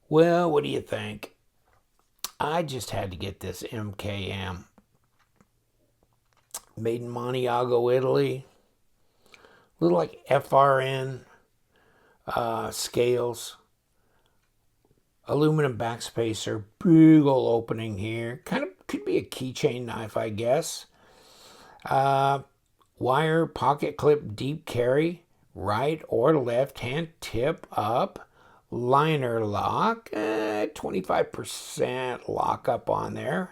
Well, what do you think? I just had to get this MKM. Made in Montiago, Italy. A little like FRN scales. Aluminum backspacer. Big old opening here. Kind of could be a keychain knife, I guess. Wire pocket clip deep carry. Right or left hand tip up. Liner lock. 25% lock up on there.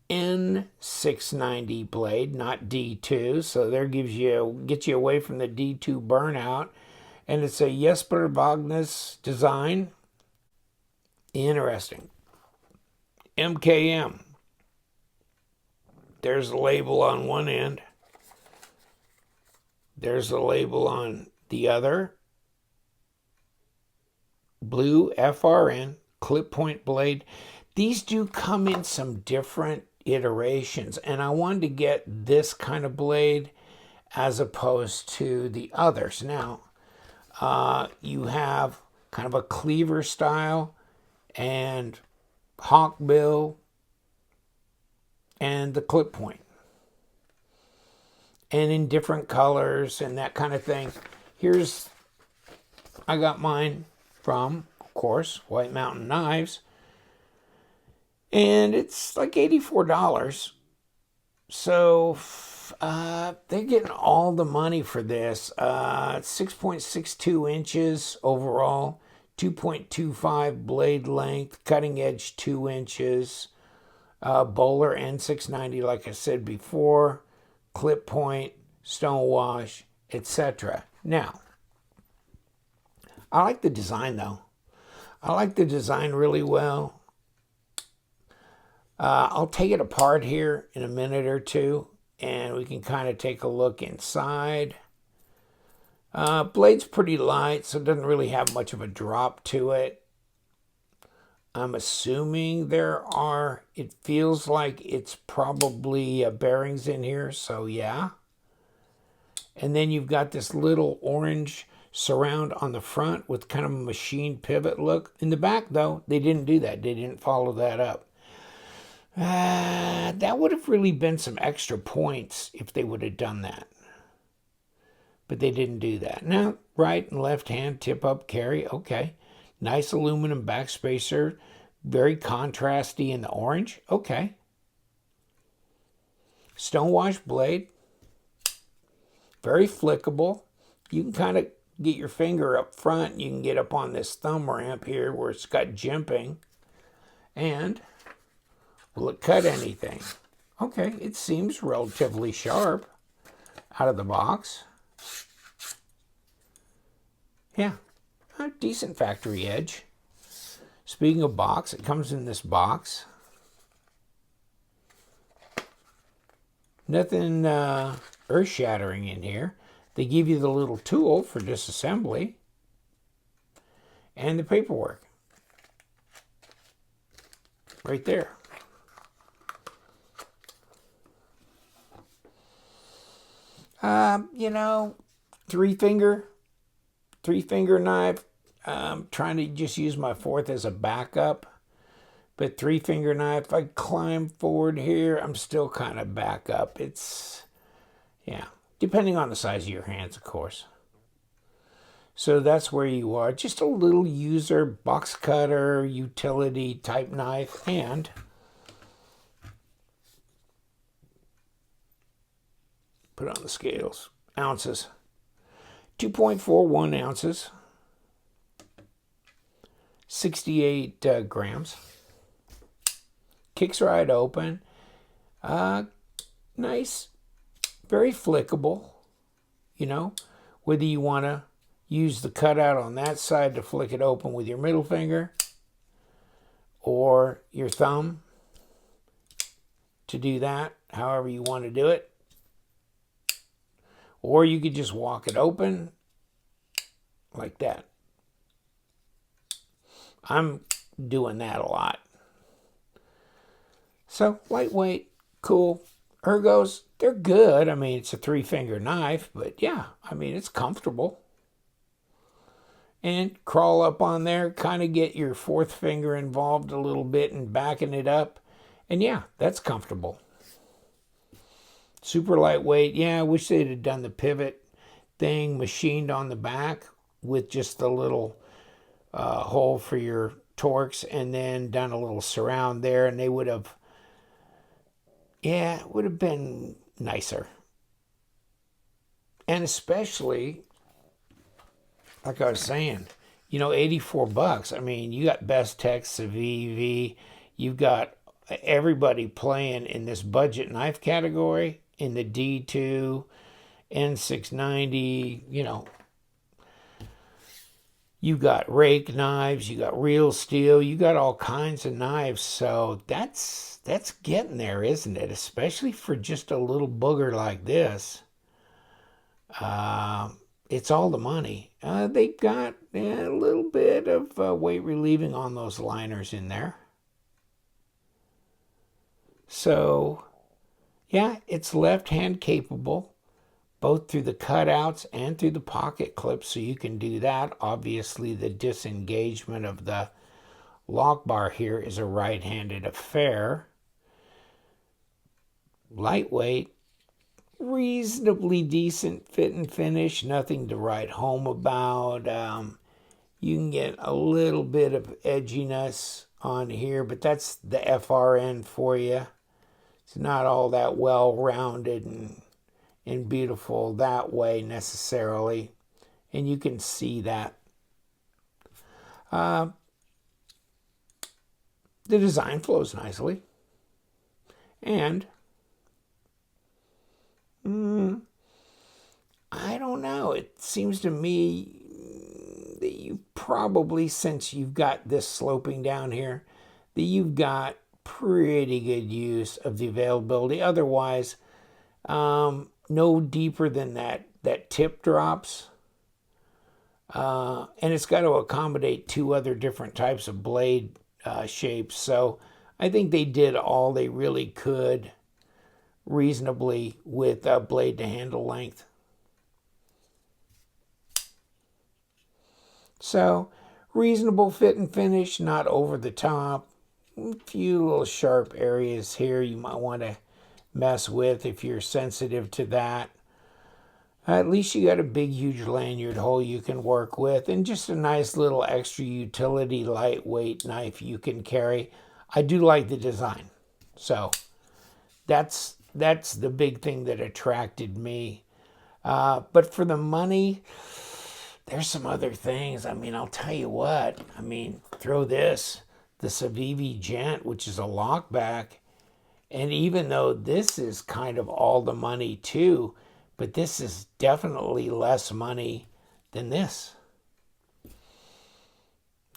N690 blade, not D2, so there gets you away from the D2 burnout. And it's a Jesper Voxnaes design. Interesting. MKM. There's a label on one end. There's a label on the other. Blue FRN, clip point blade. These do come in some different iterations, and I wanted to get this kind of blade as opposed to the others. Now, you have kind of a cleaver style and hawk bill and the clip point, and in different colors and that kind of thing. I got mine from, of course, White Mountain Knives, and it's like $84. So they're getting all the money for this. 6.62 inches overall, 2.25 blade length, cutting edge 2 inches, bowler N690, like I said before, clip point, stone wash, etc. Now, I like the design though. I like the design really well. I'll take it apart here in a minute or two, and we can kind of take a look inside. Blade's pretty light, so it doesn't really have much of a drop to it. I'm assuming it feels like it's probably bearings in here, so yeah. And then you've got this little orange surround on the front with kind of a machine pivot look. In the back, though, they didn't do that. They didn't follow that up. That would have really been some extra points if they would have done that. But they didn't do that. Now, right and left hand, tip up, carry. Okay. Nice aluminum backspacer. Very contrasty in the orange. Okay. Stonewash blade. Very flickable. You can kind of get your finger up front. You can get up on this thumb ramp here where it's got jimping. And will it cut anything? Okay, it seems relatively sharp out of the box. Yeah, a decent factory edge. Speaking of box, it comes in this box. Nothing earth-shattering in here. They give you the little tool for disassembly and the paperwork right there. Three finger knife. I'm trying to just use my fourth as a backup, but 3-finger knife, if I climb forward here, I'm still kind of back up. Depending on the size of your hands, of course. So that's where you are. Just a little user box cutter, utility type knife, and put on the scales. Ounces. 2.41 ounces. 68 grams. Kicks right open. Nice. Very flickable. Whether you want to use the cutout on that side to flick it open with your middle finger or your thumb to do that, however you want to do it. Or you could just walk it open like that. I'm doing that a lot. So, lightweight, cool. Ergos, they're good. I mean, it's a 3-finger knife, but yeah, I mean, it's comfortable. and crawl up on there, kind of get your fourth finger involved a little bit and backing it up. And yeah, that's comfortable. Super lightweight. Yeah, I wish they'd have done the pivot thing machined on the back with just a little hole for your Torx, and then done a little surround there, and they would have, yeah, it would have been nicer. And especially, like I was saying, 84 bucks. I mean, you got Best Tech, Civivi, you've got everybody playing in this budget knife category in the D2, N690, you got rake knives, you got real steel, you got all kinds of knives. So that's getting there, isn't it? Especially for just a little booger like this. It's all the money. They got a little bit of weight relieving on those liners in there. So, yeah, it's left hand capable, both through the cutouts and through the pocket clips, so you can do that. Obviously, the disengagement of the lock bar here is a right-handed affair. Lightweight, reasonably decent fit and finish, nothing to write home about. You can get a little bit of edginess on here, but that's the FRN for you. It's not all that well-rounded and beautiful that way necessarily, and you can see that. The design flows nicely, and I don't know, it seems to me that you probably, since you've got this sloping down here, that you've got pretty good use of the availability. Otherwise, no deeper than that tip drops. And it's got to accommodate two other different types of blade shapes. So I think they did all they really could reasonably with blade to handle length. So reasonable fit and finish, not over the top. A few little sharp areas here you might want to mess with if you're sensitive to that. At least you got a big, huge lanyard hole you can work with, and just a nice little extra utility lightweight knife you can carry. I do like the design. So that's the big thing that attracted me. But for the money, there's some other things. I mean, I'll tell you what. I mean, throw this, the Civivi Gent, which is a lockback. And even though this is kind of all the money too, but this is definitely less money than this.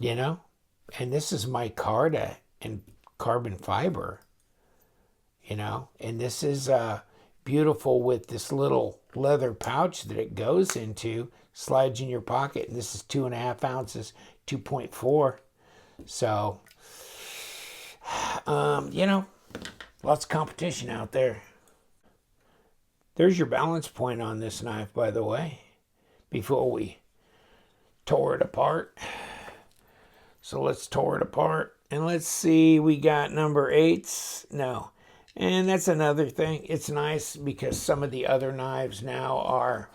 And this is micarta and carbon fiber, and this is beautiful with this little leather pouch that it goes into, slides in your pocket, and this is 2.5 ounces, 2.4. So, lots of competition out there. There's your balance point on this knife, by the way, before we tore it apart. So let's tore it apart. And let's see, we got number 8s. No. And that's another thing. It's nice because some of the other knives now are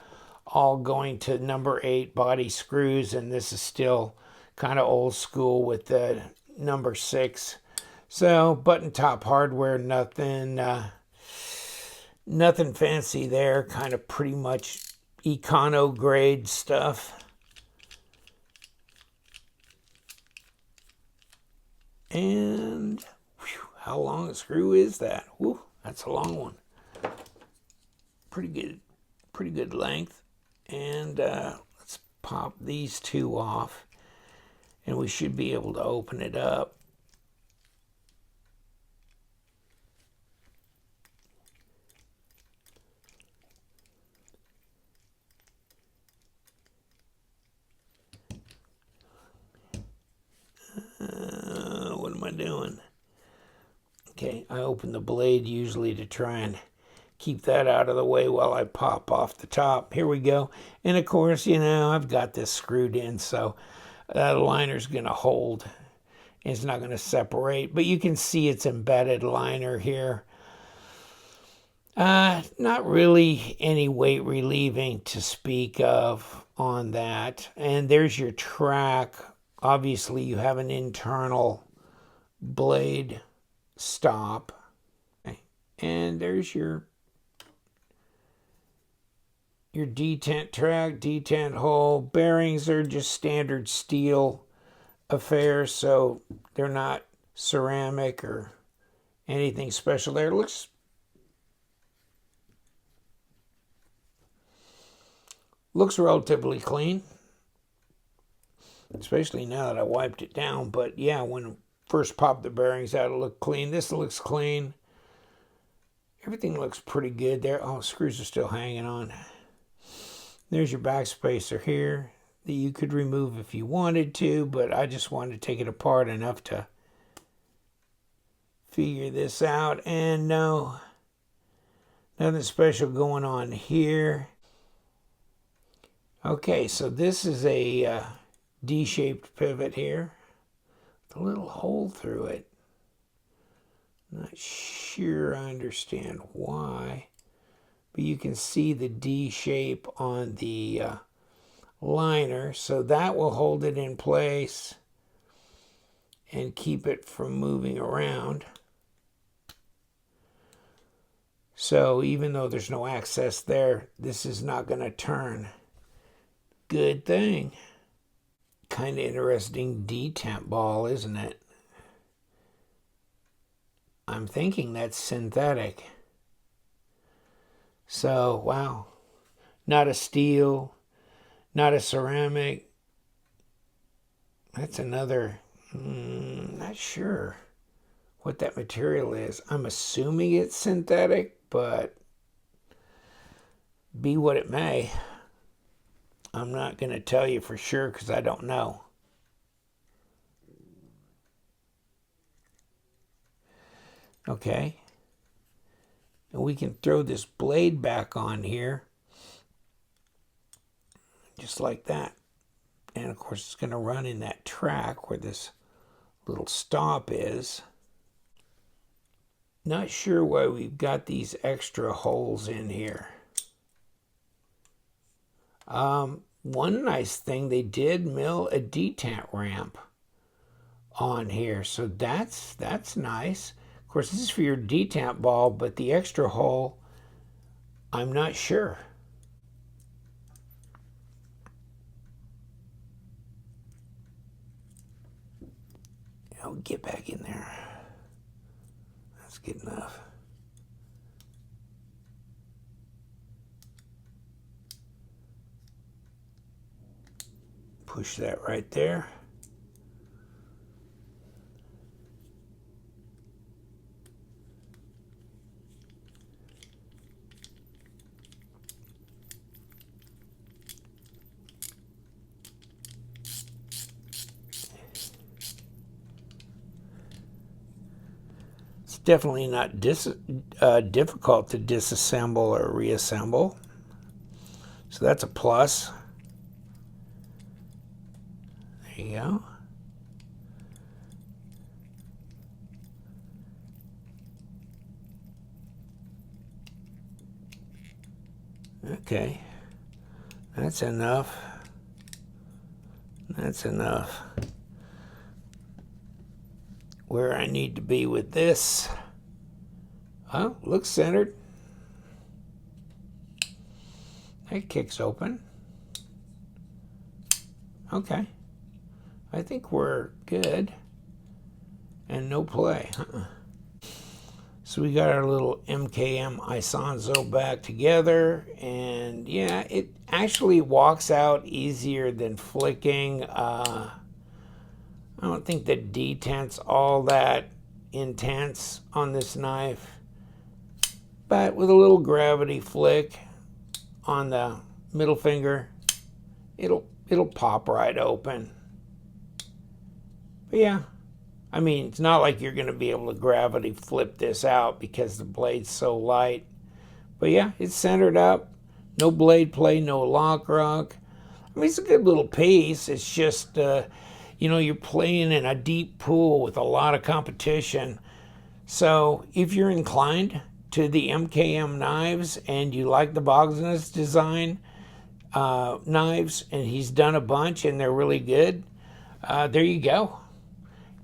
all going to number 8 body screws, and this is still kind of old school with the number 6. So button top hardware, nothing fancy there, kind of pretty much econo grade stuff. And how long a screw is that? Whew, that's a long one. Pretty good length. And let's pop these two off, and we should be able to open it up. What am I doing? Okay, I open the blade usually to try and keep that out of the way while I pop off the top. Here we go. And of course, you know, I've got this screwed in, so that liner's going to hold. It's not going to separate, but you can see it's embedded liner here. Not really any weight relieving to speak of on that. And there's your track. Obviously, you have an internal blade stop. Okay. And there's your detent track, detent hole. Bearings are just standard steel affairs, so they're not ceramic or anything special there. It looks relatively clean, especially now that I wiped it down. But yeah, when I first popped the bearings out, it looked clean. This looks clean. Everything looks pretty good there. Oh, screws are still hanging on. There's your back spacer here that you could remove if you wanted to, but I just wanted to take it apart enough to figure this out. And no, nothing special going on here. Okay, so this is a D-shaped pivot here with a little hole through it. Not sure I understand why, but you can see the D shape on the liner, so that will hold it in place and keep it from moving around. So even though there's no access there, this is not going to turn. Good thing. Kind of interesting detent ball, isn't it? I'm thinking that's synthetic. So, wow. Not a steel, not a ceramic. That's another, not sure what that material is. I'm assuming it's synthetic, but be what it may. I'm not going to tell you for sure because I don't know. Okay. And we can throw this blade back on here. Just like that. And of course it's going to run in that track where this little stop is. Not sure why we've got these extra holes in here. One nice thing, they did mill a detent ramp on here. So that's nice. Of course, this is for your detent ball, but the extra hole, I'm not sure. I'll get back in there. That's good enough. Push that right there. Definitely not difficult to disassemble or reassemble. So that's a plus. There you go. Okay. That's enough. That's enough. Where I need to be with this. Oh, looks centered. That kicks open. Okay. I think we're good. And no play. So we got our little MKM Isonzo back together. And yeah, it actually walks out easier than flicking. I don't think the detent's all that intense on this knife. But with a little gravity flick on the middle finger, it'll pop right open. But yeah, I mean, it's not like you're going to be able to gravity flip this out because the blade's so light. But yeah, it's centered up. No blade play, no lock rock. I mean, it's a good little piece. It's just, you're playing in a deep pool with a lot of competition. So if you're inclined to the MKM knives and you like the Voxnaes design knives, and he's done a bunch and they're really good, there you go.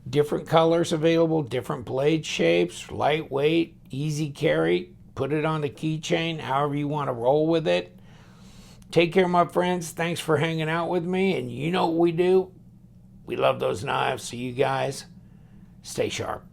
Different colors available, different blade shapes, lightweight, easy carry. Put it on the keychain, however you want to roll with it. Take care, my friends. Thanks for hanging out with me. And you know what we do? We love those knives. So you guys, stay sharp.